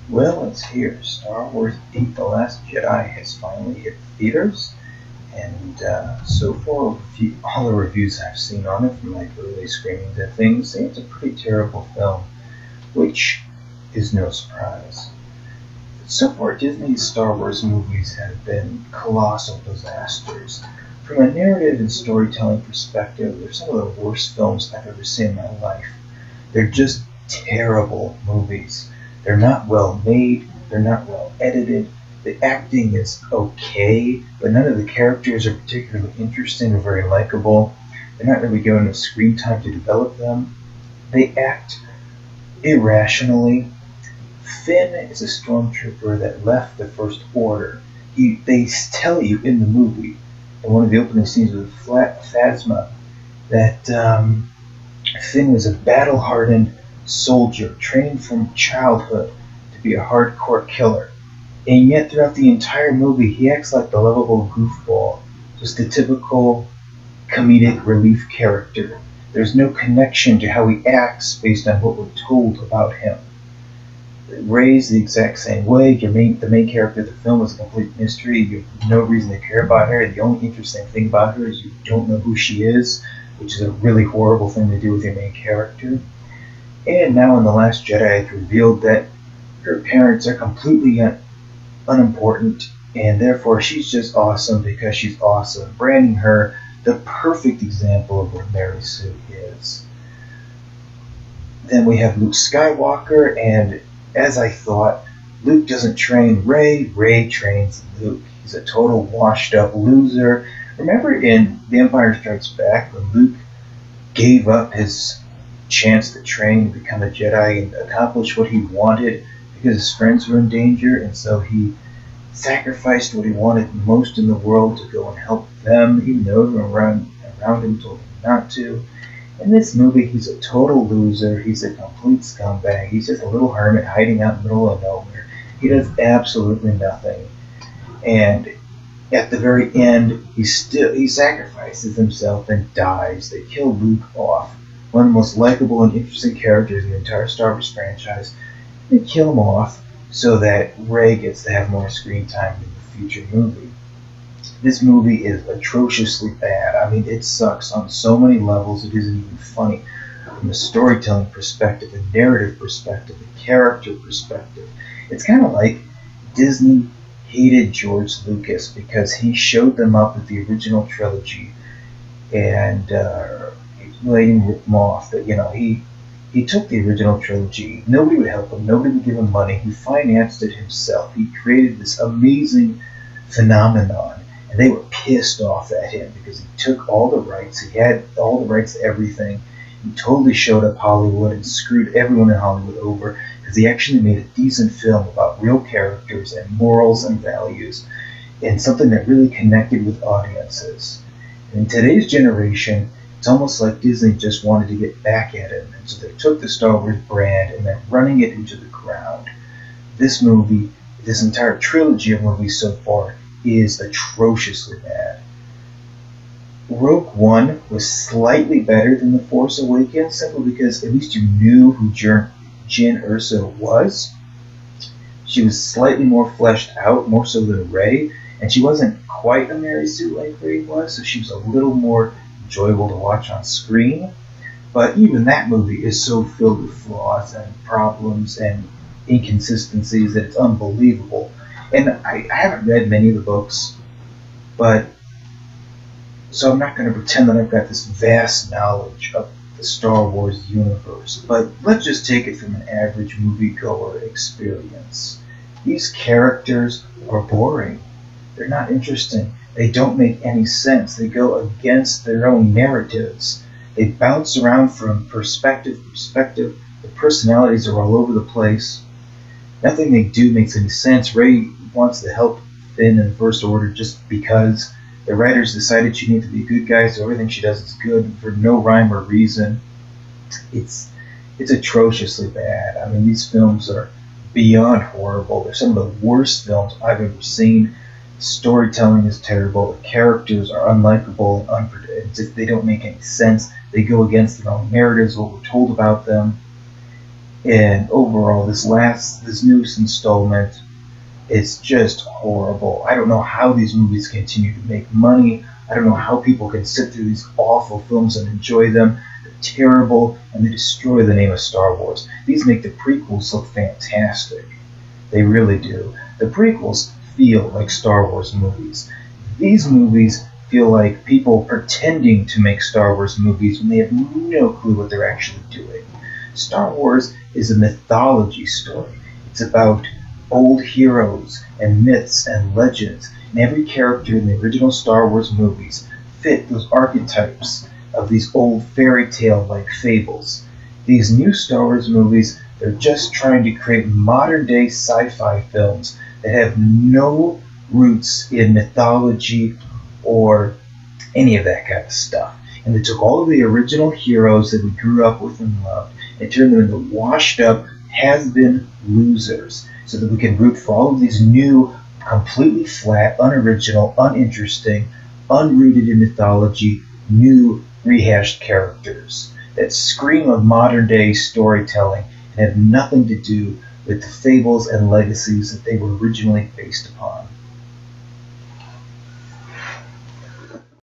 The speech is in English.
Well, it's here. Star Wars 8: The Last Jedi has finally hit theaters, and so far, all the reviews I've seen on it, from like early screenings and things, say it's a pretty terrible film, which is no surprise. So far, Disney's Star Wars movies have been colossal disasters. From a narrative and storytelling perspective, they're some of the worst films I've ever seen in my life. They're just terrible movies. They're not well made, they're not well edited. The acting is okay, but none of the characters are particularly interesting or very likable. They're not really given enough screen time to develop them. They act irrationally. Finn is a stormtrooper that left the First Order. They tell you in the movie, in one of the opening scenes with Phasma, that Finn was a battle-hardened soldier trained from childhood to be a hardcore killer. And yet throughout the entire movie, he acts like the lovable goofball, just a typical comedic relief character. There's no connection to how he acts based on what we're told about him. Rey's the exact same way. The main character of the film is a complete mystery. You have no reason to care about her. The only interesting thing about her is you don't know who she is, which is a really horrible thing to do with your main character. And now in The Last Jedi, it's revealed that her parents are completely unimportant, and therefore she's just awesome because she's awesome, branding her the perfect example of what Mary Sue is. Then we have Luke Skywalker, and as I thought, Luke doesn't train Rey, Rey trains Luke. He's a total washed-up loser. Remember in The Empire Strikes Back when Luke gave up his chance to train and become a Jedi and accomplish what he wanted because his friends were in danger, and so he sacrificed what he wanted most in the world to go and help them, even though everyone around him told him not to. In this movie, he's a total loser. He's a complete scumbag. He's just a little hermit hiding out in the middle of nowhere. He does absolutely nothing. And at the very end, he sacrifices himself and dies. They kill Luke off, one of the most likable and interesting characters in the entire Star Wars franchise. They kill him off so that Rey gets to have more screen time in the future movie. This movie is atrociously bad. I mean, it sucks on so many levels. It isn't even funny. From a storytelling perspective, a narrative perspective, a character perspective. It's kind of like Disney hated George Lucas because he showed them up with the original trilogy and letting him rip him off. That he took the original trilogy. Nobody would help him. Nobody would give him money. He financed it himself. He created this amazing phenomenon. And they were pissed off at him because he took all the rights. He had all the rights to everything. He totally showed up Hollywood and screwed everyone in Hollywood over because he actually made a decent film about real characters and morals and values and something that really connected with audiences. And in today's generation, it's almost like Disney just wanted to get back at him. And so they took the Star Wars brand and they're running it into the ground. This movie, this entire trilogy of movies so far, is atrociously bad. Rogue One was slightly better than The Force Awakens, simply because at least you knew who Jyn Erso was. She was slightly more fleshed out, more so than Rey, and she wasn't quite a Mary Sue like Rey was, so she was a little more enjoyable to watch on screen. But even that movie is so filled with flaws and problems and inconsistencies that it's unbelievable. And I haven't read many of the books, but so I'm not going to pretend that I've got this vast knowledge of the Star Wars universe. But let's just take it from an average moviegoer experience. These characters are boring. They're not interesting. They don't make any sense. They go against their own narratives. They bounce around from perspective to perspective. The personalities are all over the place. Nothing they do makes any sense. Rey wants to help Finn in the First Order just because the writers decided she needed to be a good guy, so everything she does is good for no rhyme or reason. It's atrociously bad. I mean, these films are beyond horrible. They're some of the worst films I've ever seen. Storytelling is terrible. The characters are unlikable and unpredictable. They don't make any sense. They go against their own narratives, what we're told about them. And overall, this newest installment, it's just horrible. I don't know how these movies continue to make money. I don't know how people can sit through these awful films and enjoy them. They're terrible, and they destroy the name of Star Wars. These make the prequels look fantastic. They really do. The prequels feel like Star Wars movies. These movies feel like people pretending to make Star Wars movies when they have no clue what they're actually doing. Star Wars is a mythology story. It's about old heroes and myths and legends, and every character in the original Star Wars movies fit those archetypes of these old fairy tale-like fables. These new Star Wars movies, they're just trying to create modern-day sci-fi films that have no roots in mythology or any of that kind of stuff. And they took all of the original heroes that we grew up with and loved and turned them into washed-up, has-been losers, so that we can root for all of these new, completely flat, unoriginal, uninteresting, unrooted in mythology, new, rehashed characters that scream of modern-day storytelling and have nothing to do with the fables and legacies that they were originally based upon.